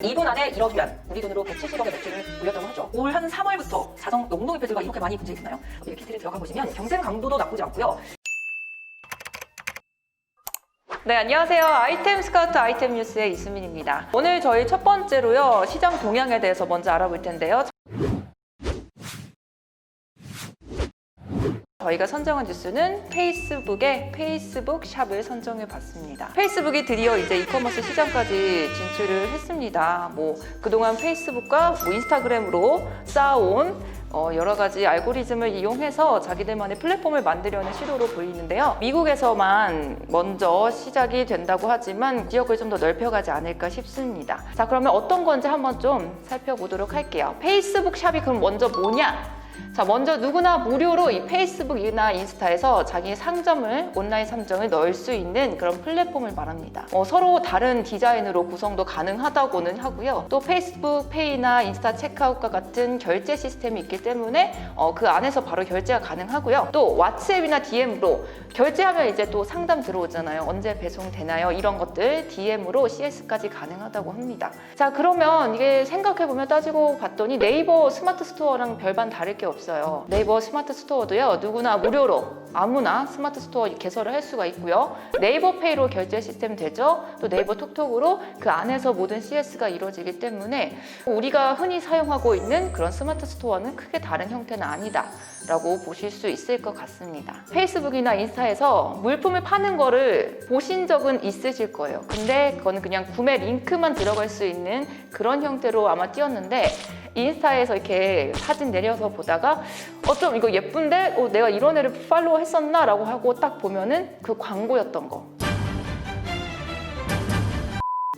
2분 안에 1억 위안, 우리 돈으로 170억의 매출을 올렸다고 하죠. 올 한 3월부터 자성 농도계 패드가 이렇게 많이 분쟁이 있나요? 이 키트를 들어가 보시면 경쟁 강도도 나쁘지 않고요. 네, 안녕하세요. 아이템 스카우트 아이템 뉴스의 이수민입니다. 오늘 저희 첫 번째로요, 시장 동향에 대해서 먼저 알아볼 텐데요. 저희가 선정한 뉴스는 페이스북의 페이스북 샵을 선정해 봤습니다. 페이스북이 드디어 이제 이커머스 시장까지 진출을 했습니다. 그동안 페이스북과 인스타그램으로 쌓아온 여러 가지 알고리즘을 이용해서 자기들만의 플랫폼을 만들려는 시도로 보이는데요. 미국에서만 먼저 시작이 된다고 하지만 지역을 좀 더 넓혀가지 않을까 싶습니다. 자, 그러면 어떤 건지 한번 좀 살펴보도록 할게요. 페이스북 샵이 그럼 먼저 뭐냐? 자, 먼저 누구나 무료로 이 페이스북이나 인스타에서 자기의 상점을, 온라인 상점을 넣을 수 있는 그런 플랫폼을 말합니다. 서로 다른 디자인으로 구성도 가능하다고는 하고요. 또 페이스북 페이나 인스타 체크아웃과 같은 결제 시스템이 있기 때문에 그 안에서 바로 결제가 가능하고요. 또 왓츠앱이나 DM으로 결제하면 이제 또 상담 들어오잖아요. 언제 배송되나요? 이런 것들 DM으로 CS까지 가능하다고 합니다. 자, 그러면 이게 생각해보면 따지고 봤더니 네이버 스마트 스토어랑 별반 다를 게 없어요. 네이버 스마트 스토어도요, 누구나 무료로 아무나 스마트 스토어 개설을 할 수가 있고요. 네이버 페이로 결제 시스템 되죠. 또 네이버 톡톡으로 그 안에서 모든 CS가 이루어지기 때문에 우리가 흔히 사용하고 있는 그런 스마트 스토어는 크게 다른 형태는 아니다 라고 보실 수 있을 것 같습니다. 페이스북이나 인스타에서 물품을 파는 거를 보신 적은 있으실 거예요. 근데 그거는 그냥 구매 링크만 들어갈 수 있는 그런 형태로 아마 띄었는데, 인스타에서 이렇게 사진 내려서 보다가 좀 이거 예쁜데 내가 이런 애를 팔로우 했었나? 라고 하고 딱 보면은 그 광고였던 거,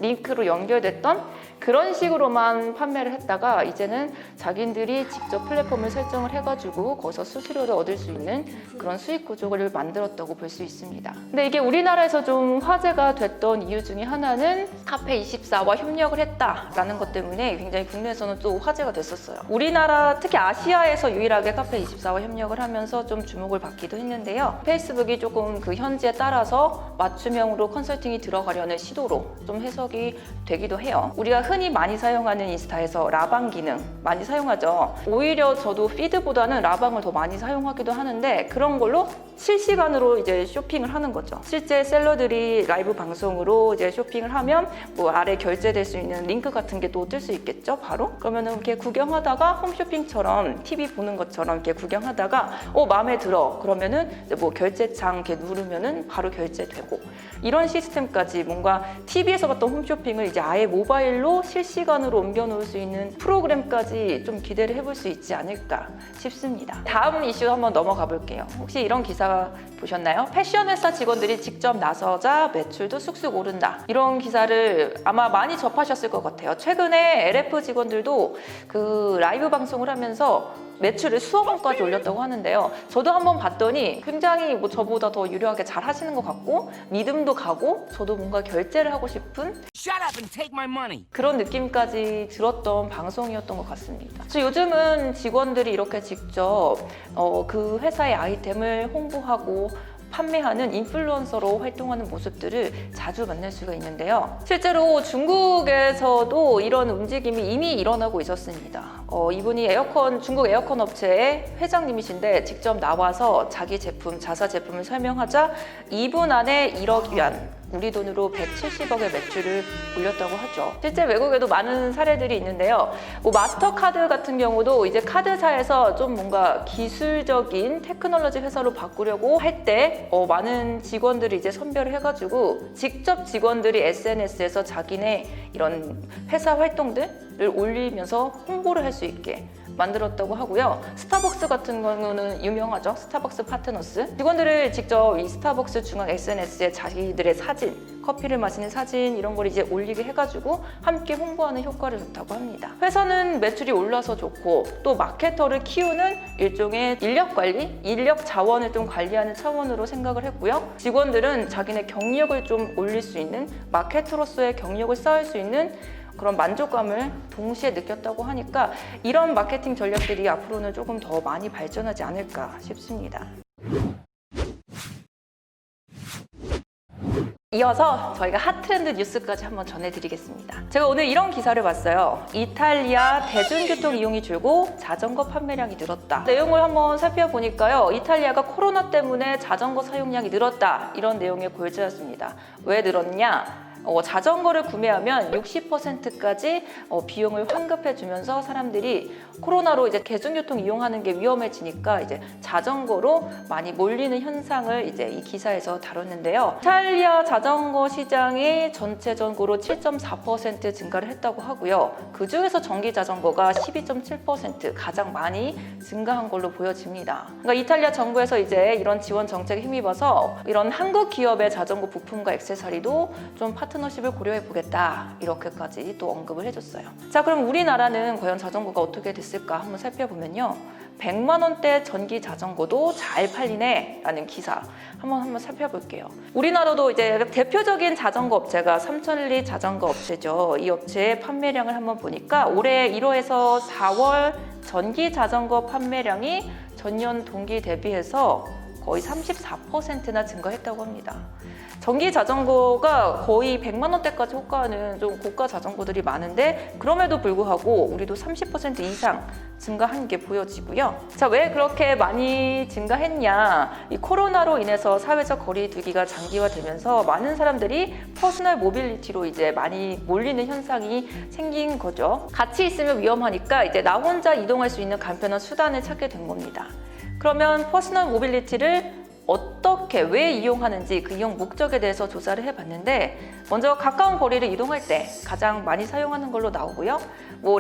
링크로 연결됐던 그런 식으로만 판매를 했다가 이제는 자기들이 직접 플랫폼을 설정을 해가지고 거기서 수수료를 얻을 수 있는 그런 수익 구조를 만들었다고 볼 수 있습니다. 근데 이게 우리나라에서 좀 화제가 됐던 이유 중에 하나는 카페24와 협력을 했다라는 것 때문에 굉장히 국내에서는 또 화제가 됐었어요. 우리나라, 특히 아시아에서 유일하게 카페24와 협력을 하면서 좀 주목을 받기도 했는데요. 페이스북이 조금 그 현지에 따라서 맞춤형으로 컨설팅이 들어가려는 시도로 좀 해석이 되기도 해요. 우리가 흔히 많이 사용하는 인스타에서 라방 기능 많이 사용하죠. 오히려 저도 피드보다는 라방을 더 많이 사용하기도 하는데, 그런 걸로 실시간으로 이제 쇼핑을 하는 거죠. 실제 셀러들이 라이브 방송으로 이제 쇼핑을 하면 아래 결제될 수 있는 링크 같은 게 또 뜰 수 있겠죠, 바로. 그러면은 이렇게 구경하다가 홈쇼핑처럼 TV 보는 것처럼 이렇게 구경하다가 마음에 들어. 그러면은 이제 결제창 이렇게 누르면은 바로 결제되고, 이런 시스템까지 뭔가 TV에서 봤던 홈쇼핑을 이제 아예 모바일로 실시간으로 옮겨 놓을 수 있는 프로그램까지 좀 기대를 해볼 수 있지 않을까 싶습니다. 다음 이슈 한번 넘어가 볼게요. 혹시 이런 기사 보셨나요? 패션 회사 직원들이 직접 나서자 매출도 쑥쑥 오른다. 이런 기사를 아마 많이 접하셨을 것 같아요. 최근에 LF 직원들도 그 라이브 방송을 하면서 매출을 수억 원까지 올렸다고 하는데요. 저도 한번 봤더니 굉장히 저보다 더 유려하게 잘 하시는 것 같고, 믿음도 가고, 저도 뭔가 결제를 하고 싶은 그런 느낌까지 들었던 방송이었던 것 같습니다. 그래서 요즘은 직원들이 이렇게 직접 그 회사의 아이템을 홍보하고 판매하는 인플루언서로 활동하는 모습들을 자주 만날 수가 있는데요. 실제로 중국에서도 이런 움직임이 이미 일어나고 있었습니다. 이분이 중국 에어컨 업체의 회장님이신데 직접 나와서 자기 제품, 자사 제품을 설명하자 2분 안에 1억 위안, 우리 돈으로 170억의 매출을 올렸다고 하죠. 실제 외국에도 많은 사례들이 있는데요. 마스터카드 같은 경우도 이제 카드사에서 좀 뭔가 기술적인 테크놀로지 회사로 바꾸려고 할 때 많은 직원들이 이제 선별을 해가지고 직접 직원들이 SNS에서 자기네 이런 회사 활동들을 올리면서 홍보를 할 수 있게 만들었다고 하고요. 스타벅스 같은 경우는 유명하죠. 스타벅스 파트너스. 직원들을 직접 이 스타벅스 중앙 SNS에 자기들의 사진, 커피를 마시는 사진 이런 걸 이제 올리게 해가지고 함께 홍보하는 효과를 줬다고 합니다. 회사는 매출이 올라서 좋고, 또 마케터를 키우는 일종의 인력 관리, 인력 자원을 좀 관리하는 차원으로 생각을 했고요. 직원들은 자기네 경력을 좀 올릴 수 있는, 마케터로서의 경력을 쌓을 수 있는 그런 만족감을 동시에 느꼈다고 하니까 이런 마케팅 전략들이 앞으로는 조금 더 많이 발전하지 않을까 싶습니다. 이어서 저희가 핫트렌드 뉴스까지 한번 전해드리겠습니다. 제가 오늘 이런 기사를 봤어요. 이탈리아 대중교통 이용이 줄고 자전거 판매량이 늘었다. 내용을 한번 살펴보니까요. 이탈리아가 코로나 때문에 자전거 사용량이 늘었다. 이런 내용의 골자였습니다. 왜 늘었냐? 자전거를 구매하면 60%까지 비용을 환급해 주면서 사람들이 코로나로 이제 대중교통 이용하는 게 위험해지니까 이제 자전거로 많이 몰리는 현상을 이제 이 기사에서 다뤘는데요. 이탈리아 자전거 시장이 전체적으로 7.4% 증가를 했다고 하고요. 그 중에서 전기 자전거가 12.7% 가장 많이 증가한 걸로 보여집니다. 그러니까 이탈리아 정부에서 이제 이런 지원 정책에 힘입어서 이런 한국 기업의 자전거 부품과 액세서리도 좀 파트너십을 고려해 보겠다 이렇게까지 또 언급을 해줬어요. 자, 그럼 우리나라는 과연 자전거가 어떻게 됐을까 한번 살펴보면요. 100만 원대 전기 자전거도 잘 팔리네 라는 기사 한번 살펴볼게요. 우리나라도 이제 대표적인 자전거 업체가 삼천리 자전거 업체죠. 이 업체의 판매량을 한번 보니까 올해 1월에서 4월 전기 자전거 판매량이 전년 동기 대비해서 거의 34%나 증가했다고 합니다. 전기 자전거가 거의 100만 원대까지 호가하는 좀 고가 자전거들이 많은데 그럼에도 불구하고 우리도 30% 이상 증가한 게 보여지고요. 자, 왜 그렇게 많이 증가했냐? 이 코로나로 인해서 사회적 거리두기가 장기화되면서 많은 사람들이 퍼스널 모빌리티로 이제 많이 몰리는 현상이 생긴 거죠. 같이 있으면 위험하니까 이제 나 혼자 이동할 수 있는 간편한 수단을 찾게 된 겁니다. 그러면 퍼스널 모빌리티를 어떻게, 왜 이용하는지 그 이용 목적에 대해서 조사를 해봤는데 먼저 가까운 거리를 이동할 때 가장 많이 사용하는 걸로 나오고요.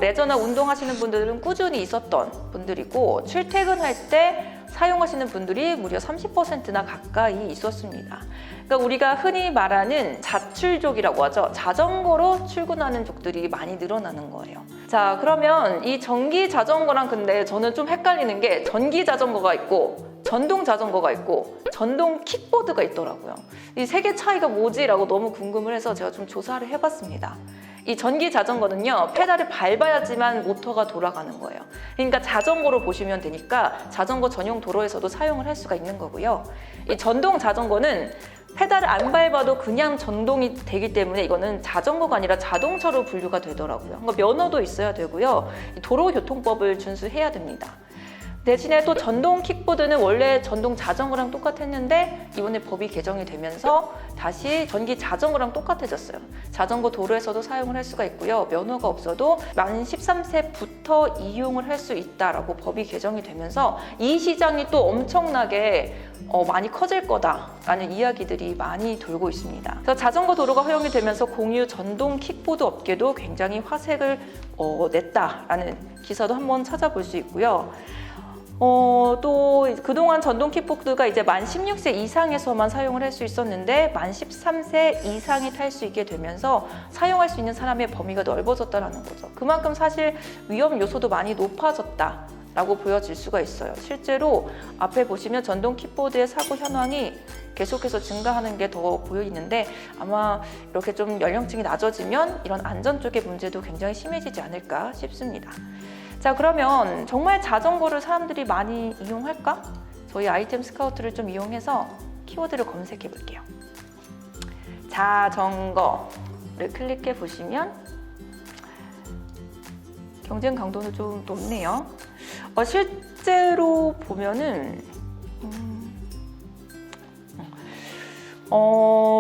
레저나 운동하시는 분들은 꾸준히 있었던 분들이고 출퇴근할 때 사용하시는 분들이 무려 30%나 가까이 있었습니다. 그러니까 우리가 흔히 말하는 자출족이라고 하죠. 자전거로 출근하는 족들이 많이 늘어나는 거예요. 자, 그러면 이 전기 자전거랑 근데 저는 좀 헷갈리는 게 전기 자전거가 있고 전동 자전거가 있고 전동 킥보드가 있더라고요. 이 세 개 차이가 뭐지라고 너무 궁금을 해서 제가 좀 조사를 해봤습니다. 이 전기 자전거는요, 페달을 밟아야지만 모터가 돌아가는 거예요. 그러니까 자전거로 보시면 되니까 자전거 전용 도로에서도 사용을 할 수가 있는 거고요. 이 전동 자전거는 페달을 안 밟아도 그냥 전동이 되기 때문에 이거는 자전거가 아니라 자동차로 분류가 되더라고요. 그러니까 면허도 있어야 되고요. 도로교통법을 준수해야 됩니다. 대신에 또 전동 킥보드는 원래 전동 자전거랑 똑같았는데 이번에 법이 개정이 되면서 다시 전기 자전거랑 똑같아졌어요. 자전거 도로에서도 사용을 할 수가 있고요. 면허가 없어도 만 13세부터 이용을 할 수 있다라고 법이 개정이 되면서 이 시장이 또 엄청나게 많이 커질 거다라는 이야기들이 많이 돌고 있습니다. 그래서 자전거 도로가 허용이 되면서 공유 전동 킥보드 업계도 굉장히 화색을 냈다라는 기사도 한번 찾아볼 수 있고요. 또 그동안 전동 킥보드가 이제 만 16세 이상에서만 사용을 할 수 있었는데 만 13세 이상이 탈 수 있게 되면서 사용할 수 있는 사람의 범위가 넓어졌다는 거죠. 그만큼 사실 위험 요소도 많이 높아졌다라고 보여질 수가 있어요. 실제로 앞에 보시면 전동 킥보드의 사고 현황이 계속해서 증가하는 게 더 보이는데 아마 이렇게 좀 연령층이 낮아지면 이런 안전 쪽의 문제도 굉장히 심해지지 않을까 싶습니다. 자, 그러면 정말 자전거를 사람들이 많이 이용할까? 저희 아이템 스카우트를 좀 이용해서 키워드를 검색해 볼게요. 자전거를 클릭해 보시면 경쟁 강도는 좀 높네요. 실제로 보면은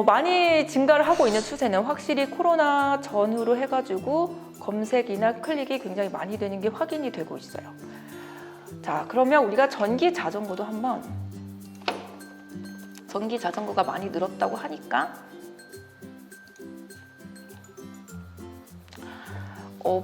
많이 증가를 하고 있는 추세는 확실히 코로나 전후로 해가지고 검색이나 클릭이 굉장히 많이 되는 게 확인이 되고 있어요. 자, 그러면 우리가 전기 자전거도 한번, 전기 자전거가 많이 늘었다고 하니까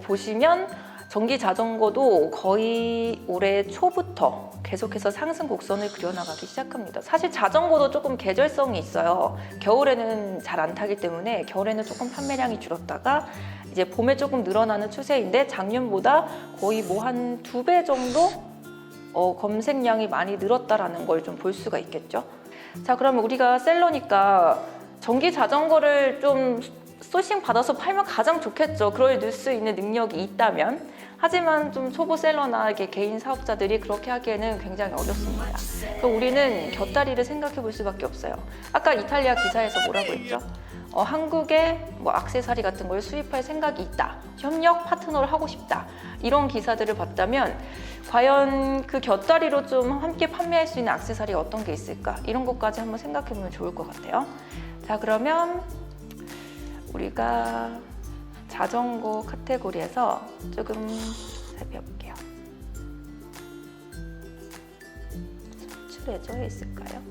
보시면 전기 자전거도 거의 올해 초부터 계속해서 상승 곡선을 그려나가기 시작합니다. 사실 자전거도 조금 계절성이 있어요. 겨울에는 잘 안 타기 때문에 겨울에는 조금 판매량이 줄었다가 이제 봄에 조금 늘어나는 추세인데 작년보다 거의 한 2배 정도 검색량이 많이 늘었다라는 걸 좀 볼 수가 있겠죠. 자, 그러면 우리가 셀러니까 전기 자전거를 좀 소싱 받아서 팔면 가장 좋겠죠. 그럴 수 있는 능력이 있다면. 하지만 좀 초보셀러나 이렇게 개인 사업자들이 그렇게 하기에는 굉장히 어렵습니다. 그래서 우리는 곁다리를 생각해 볼 수밖에 없어요. 아까 이탈리아 기사에서 뭐라고 했죠? 한국에 뭐 액세서리 같은 걸 수입할 생각이 있다. 협력 파트너를 하고 싶다. 이런 기사들을 봤다면 과연 그 곁다리로 좀 함께 판매할 수 있는 액세서리가 어떤 게 있을까? 이런 것까지 한번 생각해 보면 좋을 것 같아요. 자, 그러면 우리가 자전거 카테고리에서 조금 살펴볼게요. 수출해져 있을까요?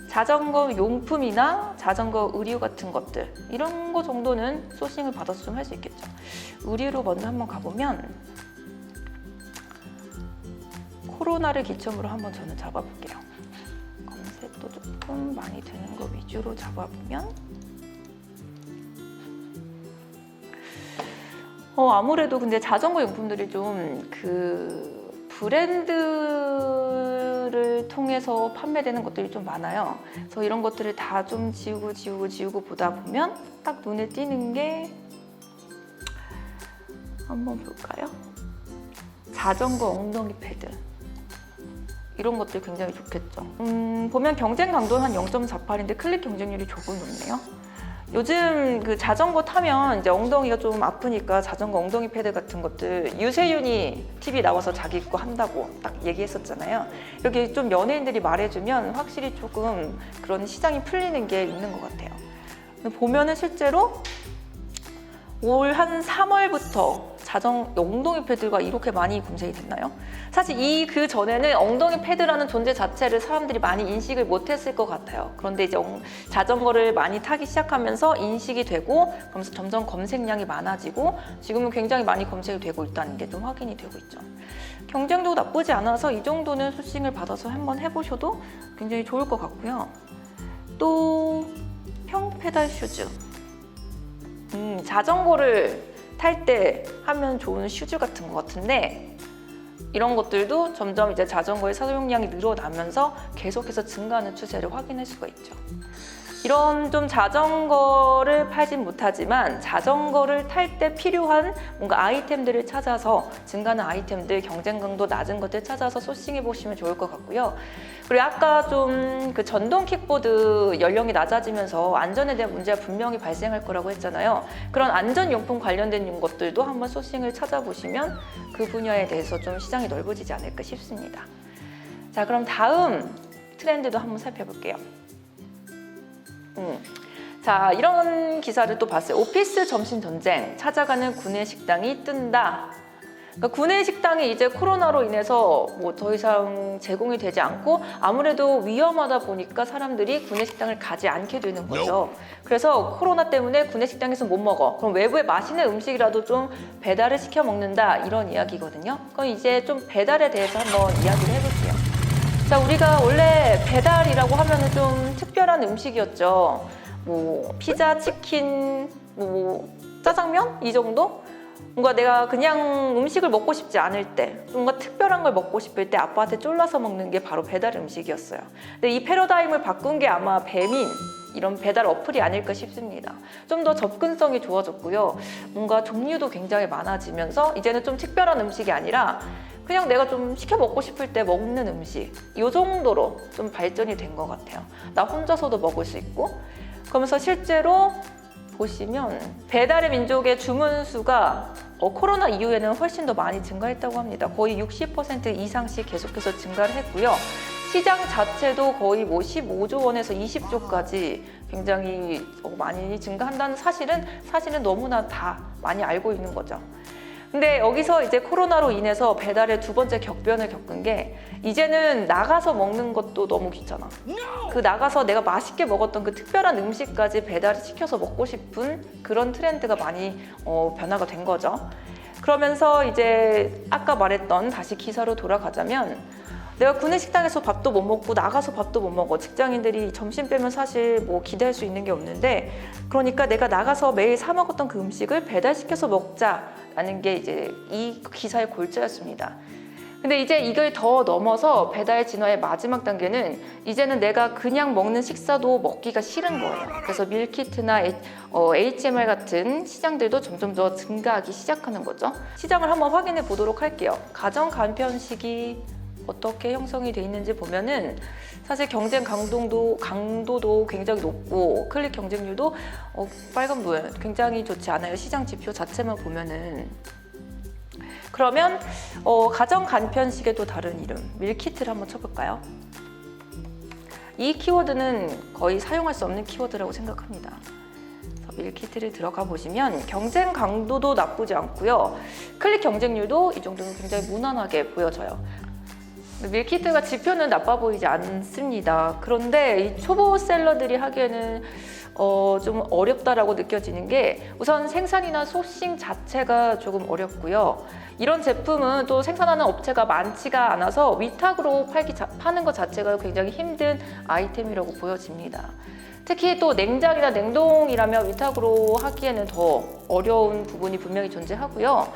자전거 용품이나 자전거 의류 같은 것들 이런 거 정도는 소싱을 받아서 좀 할 수 있겠죠. 의류로 먼저 한번 가보면 코로나를 기점으로 한번 저는 잡아볼게요. 검색도 조금 많이 되는 거 위주로 잡아보면 아무래도 근데 자전거 용품들이 좀 그 브랜드를 통해서 판매되는 것들이 좀 많아요. 그래서 이런 것들을 다 좀 지우고 보다 보면 딱 눈에 띄는 게 한번 볼까요? 자전거 엉덩이 패드 이런 것들 굉장히 좋겠죠. 보면 경쟁 강도는 한 0.48인데 클릭 경쟁률이 조금 높네요. 요즘 그 자전거 타면 이제 엉덩이가 좀 아프니까 자전거 엉덩이 패드 같은 것들 유세윤이 TV 나와서 자기 거 한다고 딱 얘기했었잖아요. 여기 좀 연예인들이 말해주면 확실히 조금 그런 시장이 풀리는 게 있는 것 같아요. 보면은 실제로 올 한 3월부터 엉덩이 패드가 이렇게 많이 검색이 됐나요? 사실 그 전에는 엉덩이 패드라는 존재 자체를 사람들이 많이 인식을 못했을 것 같아요. 그런데 이제 자전거를 많이 타기 시작하면서 인식이 되고 그러면서 점점 검색량이 많아지고 지금은 굉장히 많이 검색이 되고 있다는 게 좀 확인이 되고 있죠. 경쟁도 나쁘지 않아서 이 정도는 소싱을 받아서 한번 해보셔도 굉장히 좋을 것 같고요. 또 평페달 슈즈. 자전거를 탈 때 하면 좋은 슈즈 같은 것 같은데 이런 것들도 점점 이제 자전거의 사용량이 늘어나면서 계속해서 증가하는 추세를 확인할 수가 있죠. 이런 좀 자전거를 팔진 못하지만 자전거를 탈 때 필요한 뭔가 아이템들을 찾아서 증가하는 아이템들, 경쟁 강도 낮은 것들 찾아서 소싱해 보시면 좋을 것 같고요. 그리고 아까 좀 그 전동 킥보드 연령이 낮아지면서 안전에 대한 문제가 분명히 발생할 거라고 했잖아요. 그런 안전용품 관련된 것들도 한번 소싱을 찾아보시면 그 분야에 대해서 좀 시장이 넓어지지 않을까 싶습니다. 자, 그럼 다음 트렌드도 한번 살펴볼게요. 자, 이런 기사를 또 봤어요. 오피스 점심 전쟁, 찾아가는 구내 식당이 뜬다. 그러니까 구내 식당이 이제 코로나로 인해서 뭐 더 이상 제공이 되지 않고 아무래도 위험하다 보니까 사람들이 구내 식당을 가지 않게 되는 거죠. 그래서 코로나 때문에 구내 식당에서 못 먹어. 그럼 외부에 맛있는 음식이라도 좀 배달을 시켜 먹는다, 이런 이야기거든요. 그럼 이제 좀 배달에 대해서 한번 이야기를 해볼게요. 자, 우리가 원래 배달이라고 하면은 좀 특별한 음식이었죠. 뭐 피자, 치킨, 뭐 짜장면 이 정도? 뭔가 내가 그냥 음식을 먹고 싶지 않을 때, 뭔가 특별한 걸 먹고 싶을 때 아빠한테 쫄라서 먹는 게 바로 배달 음식이었어요. 근데 이 패러다임을 바꾼 게 아마 배민, 이런 배달 어플이 아닐까 싶습니다. 좀 더 접근성이 좋아졌고요. 뭔가 종류도 굉장히 많아지면서 이제는 좀 특별한 음식이 아니라 그냥 내가 좀 시켜 먹고 싶을 때 먹는 음식, 이 정도로 좀 발전이 된 것 같아요. 나 혼자서도 먹을 수 있고. 그러면서 실제로 보시면 배달의 민족의 주문 수가 코로나 이후에는 훨씬 더 많이 증가했다고 합니다. 거의 60% 이상씩 계속해서 증가를 했고요. 시장 자체도 거의 뭐 15조 원에서 20조까지 굉장히 많이 증가한다는 사실은 너무나 다 많이 알고 있는 거죠. 근데 여기서 이제 코로나로 인해서 배달의 두 번째 격변을 겪은 게 이제는 나가서 먹는 것도 너무 귀찮아. 그 나가서 내가 맛있게 먹었던 그 특별한 음식까지 배달을 시켜서 먹고 싶은 그런 트렌드가 많이 변화가 된 거죠. 그러면서 이제 아까 말했던 다시 기사로 돌아가자면 내가 구내 식당에서 밥도 못 먹고 나가서 밥도 못 먹어. 직장인들이 점심 빼면 사실 뭐 기대할 수 있는 게 없는데, 그러니까 내가 나가서 매일 사 먹었던 그 음식을 배달시켜서 먹자라는 게 이제 이 기사의 골자였습니다. 근데 이제 이걸 더 넘어서 배달 진화의 마지막 단계는 이제는 내가 그냥 먹는 식사도 먹기가 싫은 거예요. 그래서 밀키트나 HMR 같은 시장들도 점점 더 증가하기 시작하는 거죠. 시장을 한번 확인해 보도록 할게요. 가정 간편식이 어떻게 형성이 돼 있는지 보면은 사실 경쟁 강도도 굉장히 높고 클릭 경쟁률도 빨간불 굉장히 좋지 않아요. 시장 지표 자체만 보면은. 그러면 가정 간편식의 또 다른 이름 밀키트를 한번 쳐볼까요? 이 키워드는 거의 사용할 수 없는 키워드라고 생각합니다. 밀키트를 들어가 보시면 경쟁 강도도 나쁘지 않고요. 클릭 경쟁률도 이 정도면 굉장히 무난하게 보여져요. 밀키트가 지표는 나빠 보이지 않습니다. 그런데 이 초보 셀러들이 하기에는 좀 어렵다라고 느껴지는 게 우선 생산이나 소싱 자체가 조금 어렵고요. 이런 제품은 또 생산하는 업체가 많지가 않아서 위탁으로 파는 것 자체가 굉장히 힘든 아이템이라고 보여집니다. 특히 또 냉장이나 냉동이라면 위탁으로 하기에는 더 어려운 부분이 분명히 존재하고요.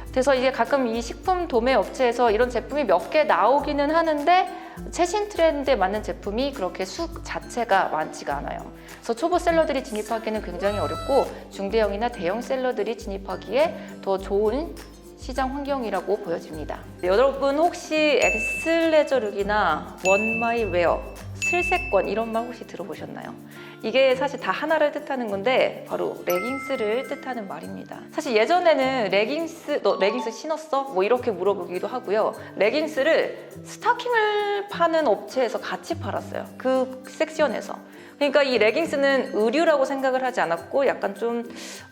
그래서 이게 가끔 이 식품 도매 업체에서 이런 제품이 몇 개 나오기는 하는데 최신 트렌드에 맞는 제품이 그렇게 수 자체가 많지가 않아요. 그래서 초보 셀러들이 진입하기는 굉장히 어렵고 중대형이나 대형 셀러들이 진입하기에 더 좋은 시장 환경이라고 보여집니다. 여러분 혹시 엑슬레저룩이나 원마이웨어, 슬세권 이런 말 혹시 들어보셨나요? 이게 사실 다 하나를 뜻하는 건데 바로 레깅스를 뜻하는 말입니다. 사실 예전에는 너 레깅스 신었어? 뭐 이렇게 물어보기도 하고요. 레깅스를 스타킹을 파는 업체에서 같이 팔았어요. 그 섹션에서. 그러니까 이 레깅스는 의류라고 생각을 하지 않았고 약간 좀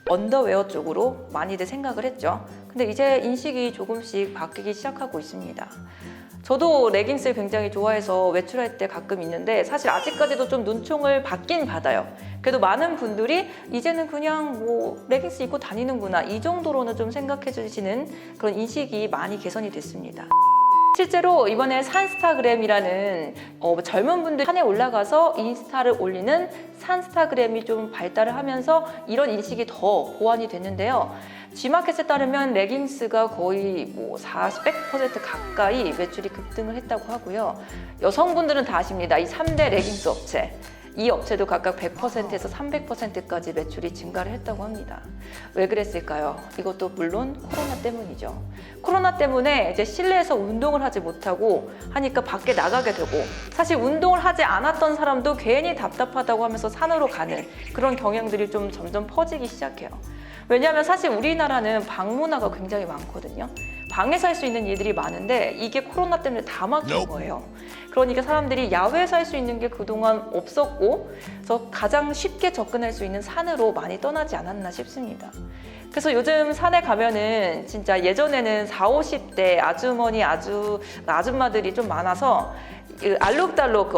언더웨어 쪽으로 많이들 생각을 했죠. 근데 이제 인식이 조금씩 바뀌기 시작하고 있습니다. 저도 레깅스를 굉장히 좋아해서 외출할 때 가끔 있는데 사실 아직까지도 좀 눈총을 받긴 받아요. 그래도 많은 분들이 이제는 그냥 뭐 레깅스 입고 다니는구나 이 정도로는 좀 생각해 주시는 그런 인식이 많이 개선이 됐습니다. 실제로 이번에 산스타그램이라는 젊은 분들 산에 올라가서 인스타를 올리는 산스타그램이 좀 발달을 하면서 이런 인식이 더 보완이 됐는데요. G마켓에 따르면 레깅스가 거의 뭐 400% 가까이 매출이 급등을 했다고 하고요. 여성분들은 다 아십니다. 이 3대 레깅스 업체. 이 업체도 각각 100%에서 300%까지 매출이 증가를 했다고 합니다. 왜 그랬을까요? 이것도 물론 코로나 때문이죠. 코로나 때문에 이제 실내에서 운동을 하지 못하고 하니까 밖에 나가게 되고 사실 운동을 하지 않았던 사람도 괜히 답답하다고 하면서 산으로 가는 그런 경향들이 좀 점점 퍼지기 시작해요. 왜냐하면 사실 우리나라는 방 문화가 굉장히 많거든요. 방에서 할 수 있는 일들이 많은데 이게 코로나 때문에 다 막힌 거예요. 그러니까 사람들이 야외에서 할 수 있는 게 그동안 없었고 그래서 가장 쉽게 접근할 수 있는 산으로 많이 떠나지 않았나 싶습니다. 그래서 요즘 산에 가면은 진짜 예전에는 40, 50대 아줌마들이 좀 많아서 알록달록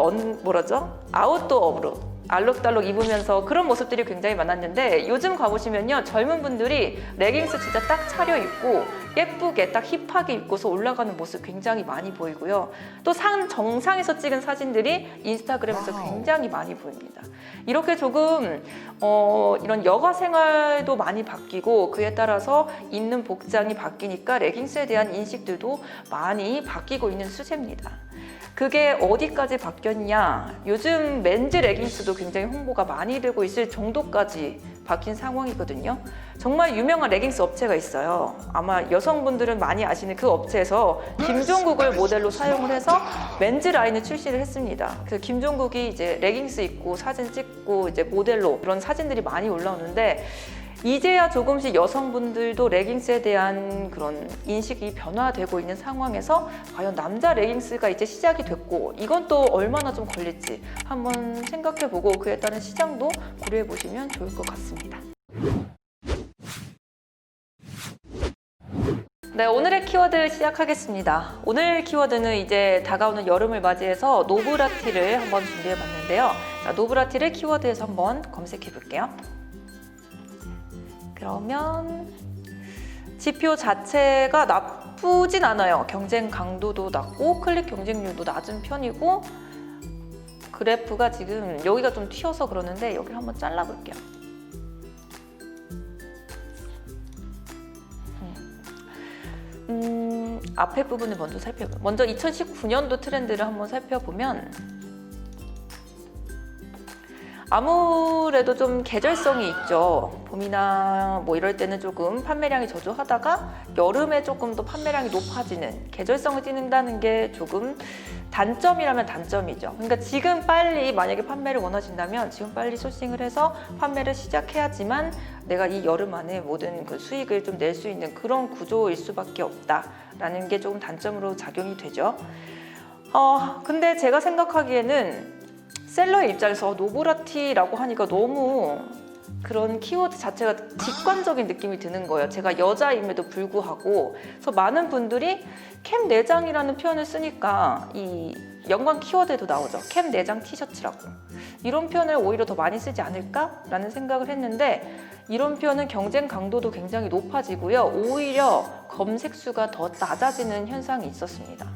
아웃도어로 알록달록 입으면서 그런 모습들이 굉장히 많았는데 요즘 가보시면요 젊은 분들이 레깅스 진짜 딱 차려입고 예쁘게 딱 힙하게 입고서 올라가는 모습 굉장히 많이 보이고요. 또 산 정상에서 찍은 사진들이 인스타그램에서 굉장히 많이 보입니다. 이렇게 조금 이런 여가 생활도 많이 바뀌고 그에 따라서 입는 복장이 바뀌니까 레깅스에 대한 인식들도 많이 바뀌고 있는 추세입니다. 그게 어디까지 바뀌었냐? 요즘 맨즈 레깅스도 굉장히 홍보가 많이 되고 있을 정도까지 바뀐 상황이거든요. 정말 유명한 레깅스 업체가 있어요. 아마 여성분들은 많이 아시는 그 업체에서 김종국을 모델로 사용을 해서 맨즈 라인을 출시를 했습니다. 그래서 김종국이 이제 레깅스 입고 사진 찍고 이제 모델로 그런 사진들이 많이 올라오는데 이제야 조금씩 여성분들도 레깅스에 대한 그런 인식이 변화되고 있는 상황에서 과연 남자 레깅스가 이제 시작이 됐고 이건 또 얼마나 좀 걸릴지 한번 생각해보고 그에 따른 시장도 고려해보시면 좋을 것 같습니다. 네, 오늘의 키워드 시작하겠습니다. 오늘 키워드는 이제 다가오는 여름을 맞이해서 노브라티를 한번 준비해봤는데요. 자, 노브라티를 키워드에서 한번 검색해볼게요. 그러면 지표 자체가 나쁘진 않아요. 경쟁 강도도 낮고 클릭 경쟁률도 낮은 편이고 그래프가 지금 여기가 좀 튀어서 그러는데 여기를 한번 잘라볼게요. 앞에 부분을 먼저 2019년도 트렌드를 한번 살펴보면 아무래도 좀 계절성이 있죠. 봄이나 뭐 이럴 때는 조금 판매량이 저조하다가 여름에 조금 더 판매량이 높아지는, 계절성을 띠는다는 게 조금 단점이라면 단점이죠. 그러니까 지금 빨리 만약에 판매를 원하신다면 지금 빨리 소싱을 해서 판매를 시작해야지만 내가 이 여름 안에 모든 그 수익을 좀 낼 수 있는 그런 구조일 수밖에 없다라는 게 조금 단점으로 작용이 되죠. 근데 제가 생각하기에는 셀러의 입장에서 노브라티라고 하니까 너무 그런 키워드 자체가 직관적인 느낌이 드는 거예요. 제가 여자임에도 불구하고. 그래서 많은 분들이 캠 내장이라는 표현을 쓰니까 이 연관 키워드에도 나오죠. 캠 내장 티셔츠라고. 이런 표현을 오히려 더 많이 쓰지 않을까라는 생각을 했는데, 이런 표현은 경쟁 강도도 굉장히 높아지고요. 오히려 검색 수가 더 낮아지는 현상이 있었습니다.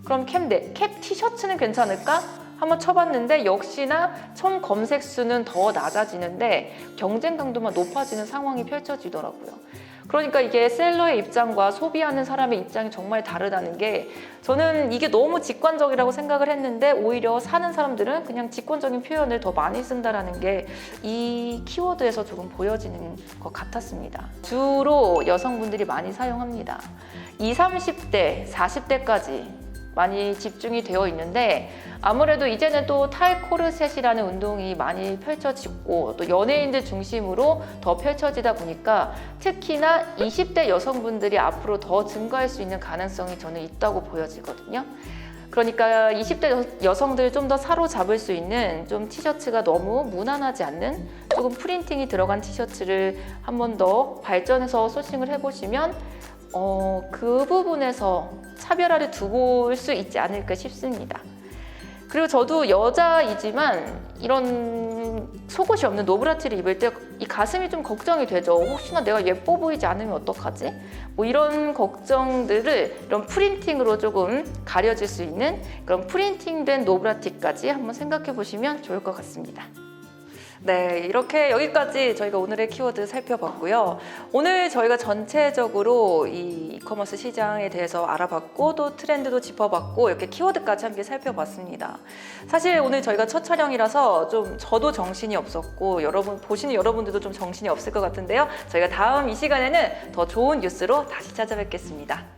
그럼 캡 티셔츠는 괜찮을까? 한번 쳐봤는데 역시나 총 검색 수는 더 낮아지는데 경쟁 강도만 높아지는 상황이 펼쳐지더라고요. 그러니까 이게 셀러의 입장과 소비하는 사람의 입장이 정말 다르다는 게, 저는 이게 너무 직관적이라고 생각을 했는데 오히려 사는 사람들은 그냥 직관적인 표현을 더 많이 쓴다라는 게 이 키워드에서 조금 보여지는 것 같았습니다. 주로 여성분들이 많이 사용합니다. 20, 30대, 40대까지 많이 집중이 되어 있는데, 아무래도 이제는 또 탈코르셋이라는 운동이 많이 펼쳐지고 또 연예인들 중심으로 더 펼쳐지다 보니까 특히나 20대 여성분들이 앞으로 더 증가할 수 있는 가능성이 저는 있다고 보여지거든요. 그러니까 20대 여성들을 좀 더 사로잡을 수 있는 좀 티셔츠가 너무 무난하지 않는 조금 프린팅이 들어간 티셔츠를 한 번 더 발전해서 소싱을 해보시면 그 부분에서 차별화를 두고 올 수 있지 않을까 싶습니다. 그리고 저도 여자이지만 이런 속옷이 없는 노브라티를 입을 때 이 가슴이 좀 걱정이 되죠. 혹시나 내가 예뻐 보이지 않으면 어떡하지? 뭐 이런 걱정들을 이런 프린팅으로 조금 가려질 수 있는 그런 프린팅된 노브라티까지 한번 생각해 보시면 좋을 것 같습니다. 네, 이렇게 여기까지 저희가 오늘의 키워드 살펴봤고요. 오늘 저희가 전체적으로 이 이커머스 시장에 대해서 알아봤고 또 트렌드도 짚어봤고 이렇게 키워드까지 함께 살펴봤습니다. 사실 오늘 저희가 첫 촬영이라서 좀 저도 정신이 없었고 보시는 여러분들도 좀 정신이 없을 것 같은데요. 저희가 다음 이 시간에는 더 좋은 뉴스로 다시 찾아뵙겠습니다.